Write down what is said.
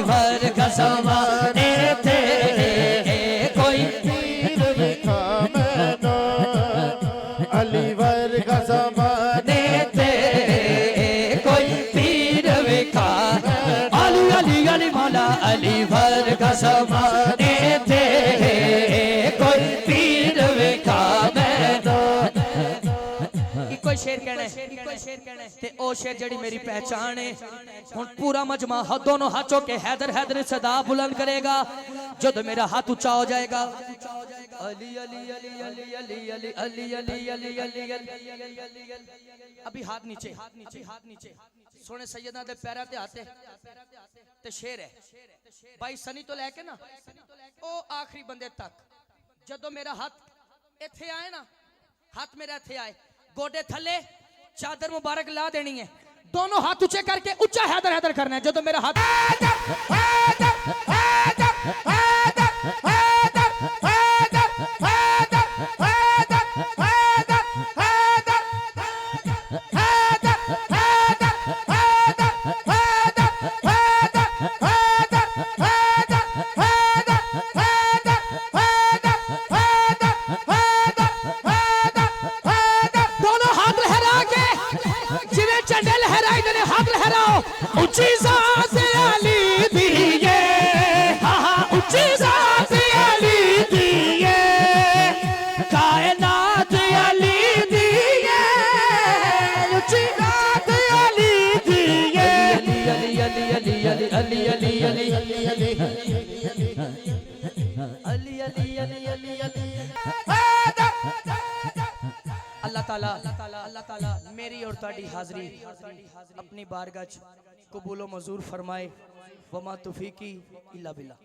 भर का ज़माने थे कोई पीर विखा मैनो अली वर का ज़माने थे कोई पीर विखा अली अली अली मौला अली भर का ज़माने थे कोई पीर विखा मैनो कोई शेर कहना है ते ओ शेर जड़ी मेरी पहचान है हुन पूरा मजमा दोनों हाथों के हैदर हैदर सदा बुलंद करेगा जब मेरा हाथ ऊंचा हो जाएगा अली अली अली अली अली अली अली अली अली अली अली अभी हाथ नीचे सोने सैयदा दे पैरां ते हाथ ते शेर है भाई सनी तो लेके ना ओ आखिरी बंदे तक जदों मेरा हाथ इत्थे आए ना हाथ मेरा इत्थे आए गोडे थले चादर मुबारक ला देनी है दोनों हाथ ऊंचे करके ऊंचा हैदर हैदर करना है जो तो मेरा हाथ ऊंची ज़ात अली दिए ऊंची ज़ात अली दिए कायनात अली दिए ऊंची ज़ात अली दिए अली अली अली अली अली अली अली अली अली अली अली अली अल्लाह ताला मेरी और ताड़ी हाज़री अपनी बारगाह कबूलो मंजूर फरमाए वमा तौफीकी इल्ला बिल्लाह।